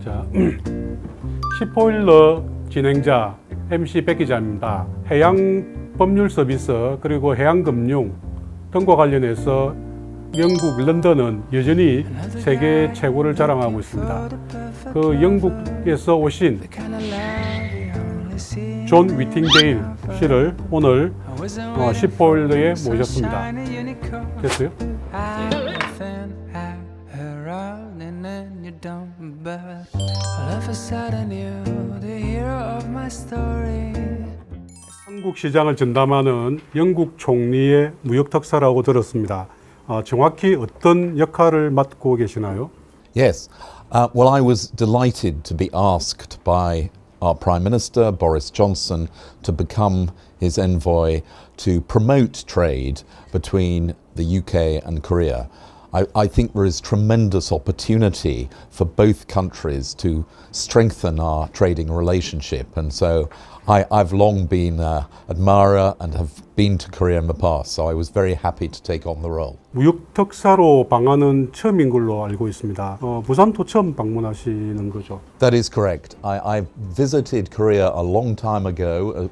자, 10호일러 진행자 MC 백 기자입니다. 해양 법률 서비스 그리고 해양 금융 등과 관련해서 영국 런던은 여전히 세계 최고를 자랑하고 있습니다. 그 영국에서 오신 존 위팅데일 씨를 오늘 10호일러에 모셨습니다. 됐어요? 한국 시장을 전담하는 영국 총리의 무역특사라고 들었습니다. 정확히 어떤 역할을 맡고 계시나요? Yes. Well, I was delighted to be asked by our Prime Minister, Boris Johnson, to become his envoy to promote trade between the UK and Korea. I think there is tremendous opportunity for both countries to strengthen our trading relationship, and so I've long been an admirer and have been to Korea in the past, so I was very happy to take on the role. 무역특사로 방한은 처음인 걸로 알고 있습니다. 부산도 처음 방문하시는 거죠? That is correct. I visited Korea a long time ago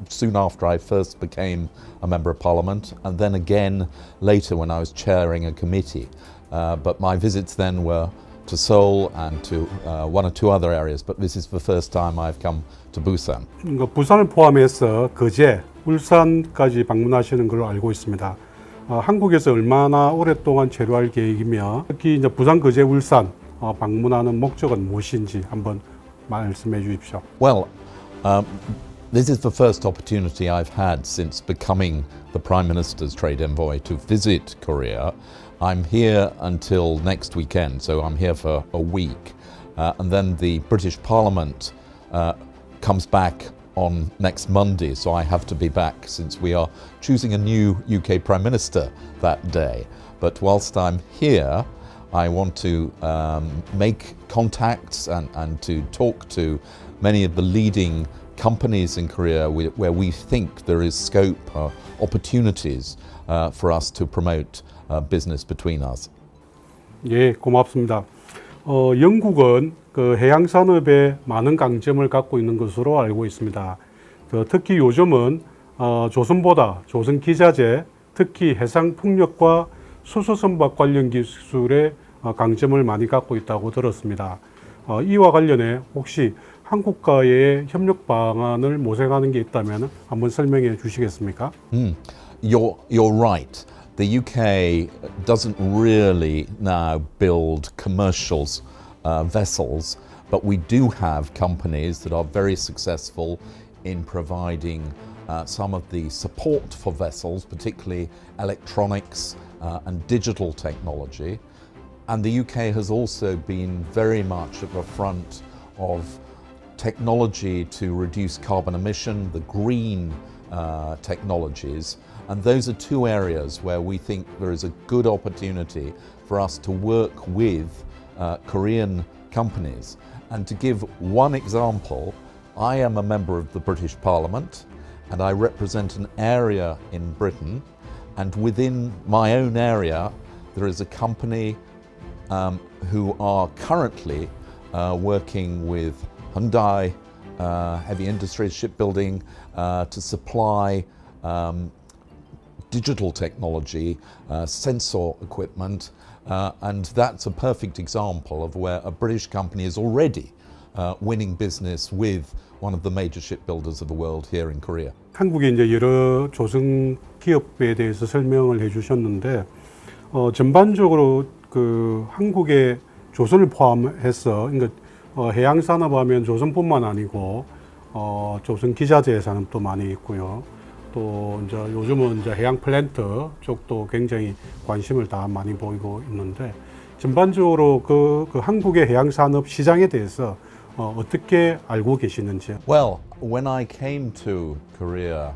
soon after I first became a Member of Parliament, and then again later when I was chairing a committee. But my visits then were to Seoul and to one or two other areas, but this is the first time I've come to Busan. 부산을 포함해서 거제, 울산까지 방문하시는 걸로 알고 있습니다. 한국에서 얼마나 오랫동안 체류할 계획이며 특히 이제 부산, 거제, 울산 방문하는 목적은 무엇인지 한번 말씀해 주십시오. Well, this is the first opportunity I've had since becoming the Prime Minister's trade envoy to visit Korea. I'm here until next weekend, so I'm here for a week. And then the British Parliament comes back on next Monday, so I have to be back since we are choosing a new UK Prime Minister that day. But whilst I'm here, I want to make contacts and to talk to many of the leading companies in Korea where we think there is scope or opportunities for us to promote business between us. 예, 고맙습니다. 영국은 그 해양산업에 많은 강점을 갖고 있는 것으로 알고 있습니다. 특히 요즘은 조선보다 조선기자재, 특히 해상풍력과 수소선박 관련 기술에 강점을 많이 갖고 있다고 들었습니다. 이와 관련해 혹시 한국과의 협력 방안을 모색하는 게 있다면 한번 설명해 주시겠습니까? You're right. The UK doesn't really now build commercial vessels, but we do have companies that are very successful in providing some of the support for vessels, particularly electronics and digital technology. And the UK has also been very much at the front of technology to reduce carbon emission, the green technologies. And those are two areas where we think there is a good opportunity for us to work with Korean companies. And to give one example, I am a member of the British Parliament and I represent an area in Britain, and within my own area there is a company who are currently working with Hyundai Heavy Industries Shipbuilding to supply digital technology, sensor equipment, and that's a perfect example of where a British company is already winning business with one of the major shipbuilders of the world here in Korea. 한국의 이제 여러 조선 기업에 대해서 설명을 해주셨는데 전반적으로 그 한국의 조선을 포함해서 그러니까 해양산업하면 조선뿐만 아니고 조선 기자재 산업도 많이 있고요. 또 이제 요즘은 이제 해양 플랜트 쪽도 굉장히 관심을 다 많이 보이고 있는데 전반적으로 그 한국의 해양 산업 시장에 대해서 어떻게 알고 계시는지요? Well, when I came to Korea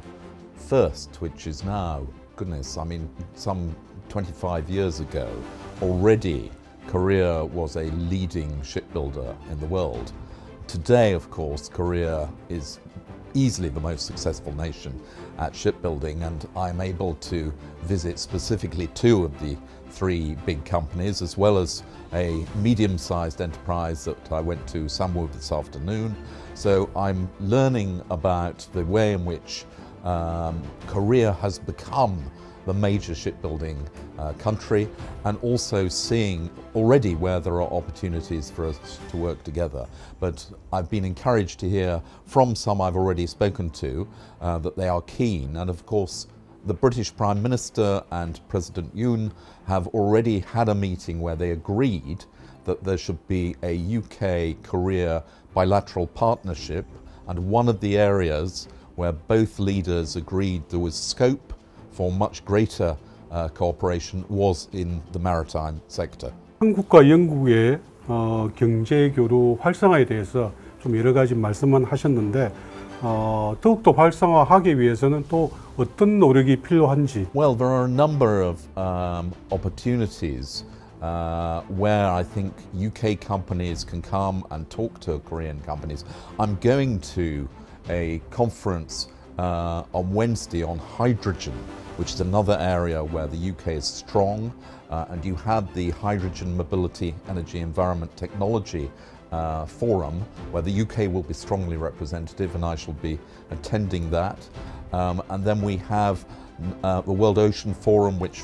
first, which is now, goodness, I mean, some 25 years ago, already Korea was a leading shipbuilder in the world. Today, of course, Korea is easily the most successful nation at shipbuilding, and I'm able to visit specifically two of the 3 big companies, as well as a medium-sized enterprise that I went to Samwood this afternoon. So I'm learning about the way in which Korea has become the major shipbuilding country, and also seeing already where there are opportunities for us to work together. But I've been encouraged to hear from some I've already spoken to that they are keen, and of course the British Prime Minister and President Yoon have already had a meeting where they agreed that there should be a UK-Korea bilateral partnership, and one of the areas where both leaders agreed there was scope for much greater cooperation was in the maritime sector. 한국과 영국의 경제교류 활성화에 대해서 좀 여러 가지 말씀은 하셨는데 더욱더 활성화하기 위해서는 또 어떤 노력이 필요한지. Well, there are a number of opportunities where I think UK companies can come and talk to Korean companies. I'm going to a conference on Wednesday on hydrogen, which is another area where the UK is strong, and you have the Hydrogen Mobility, Energy, Environment, Technology Forum, where the UK will be strongly representative, and I shall be attending that. And then we have the World Ocean Forum, which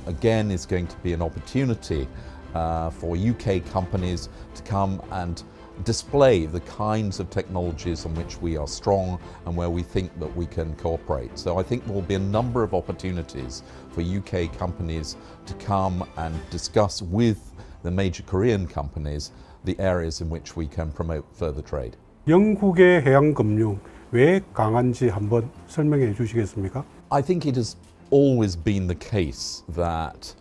again is going to be an opportunity for UK companies to come and display the kinds of technologies on which we are strong and where we think that we can cooperate. So I think there will be a number of opportunities for UK companies to come and discuss with the major Korean companies the areas in which we can promote further trade. 영국의 해양 금융 왜 강한지 한번 설명해 주시겠습니까? I think it has always been the case that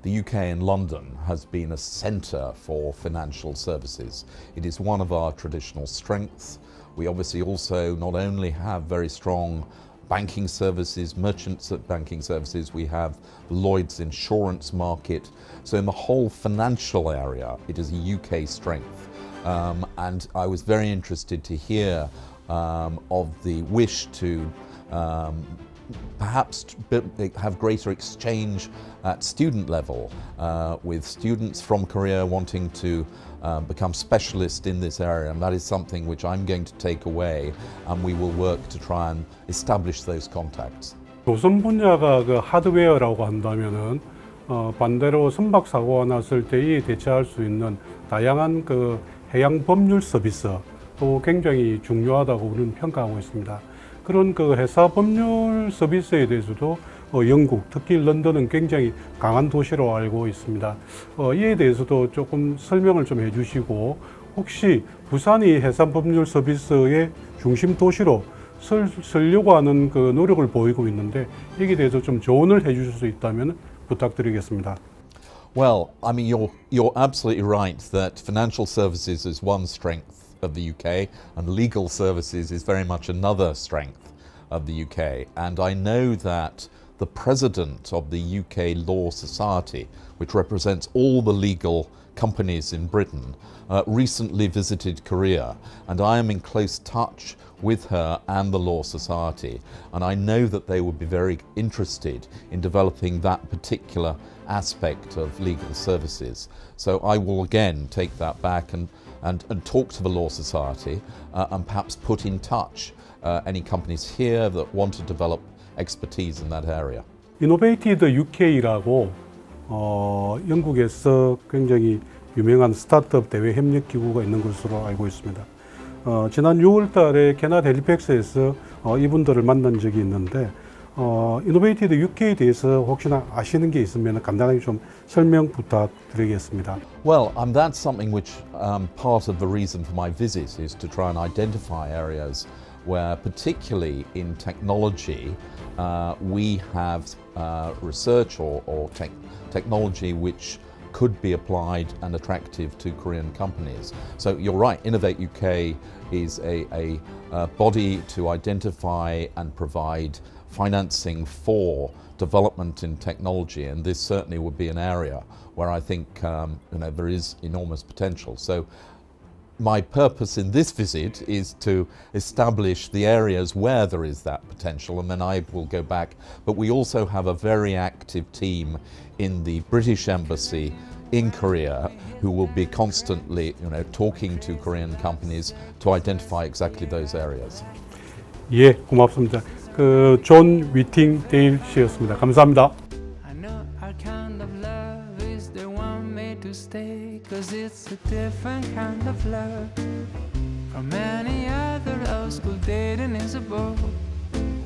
the UK and London has been a centre for financial services. It is one of our traditional strengths. We obviously also not only have very strong banking services, merchant banking services, we have the Lloyd's insurance market. So in the whole financial area, it is a UK strength. And I was very interested to hear of the wish to perhaps have greater exchange at student level with students from Korea wanting to become specialists in this area, and that is something which I'm going to take away, and we will work to try and establish those contacts. 조선 분야가 그 하드웨어라고 한다면은 반대로 선박 사고가 났을 때에 대처할 수 있는 다양한 그 해양 법률 서비스도 굉장히 중요하다고 우리는 평가하고 있습니다. 그런 그 회사 법률 서비스에 대해서도 영국, 특히 런던은 굉장히 강한 도시로 알고 있습니다. 이에 대해서도 조금 설명을 좀 해주시고, 혹시 부산이 해상 법률 서비스의 중심 도시로 쓰려고 하는 그 노력을 보이고 있는데, 여기에 대해서 좀 조언을 해주실 수 있다면 부탁드리겠습니다. Well, I mean, you're absolutely right that financial services is one strength of the UK, and legal services is very much another strength of the UK. And I know that the president of the UK Law Society, which represents all the legal companies in Britain, recently visited Korea, and I am in close touch with her and the Law Society, and I know that they would be very interested in developing that particular aspect of legal services. So I will again take that back and talk to the Law Society and perhaps put in touch any companies here that want to develop expertise in that area. 이노베이티드 UK라고 영국에서 굉장히 유명한 스타트업 대외 협력 기구가 있는 것으로 알고 있습니다. 지난 6월 달에 캐나다 헬리팩스에서 이분들을 만난 적이 있는데 이노베이티드 UK에 대해서 혹시나 아시는 게 있으면 간단하게 좀 설명 부탁드리겠습니다. Well, that's something which part of the reason for my visit is to try and identify areas where, particularly in technology, we have research or technology which could be applied and attractive to Korean companies. So you're right, Innovate UK is a body to identify and provide financing for development in technology, and this certainly would be an area where I think there is enormous potential. So my purpose in this visit is to establish the areas where there is that potential, and then I will go back. But we also have a very active team in the British Embassy in Korea who will be constantly, talking to Korean companies to identify exactly those areas. 예, 고맙습니다. 존 위팅데일 씨였습니다. 감사합니다. I know our kind of love is the one made to stay, 'cause it's a different kind of love from any other old school dating is a bore.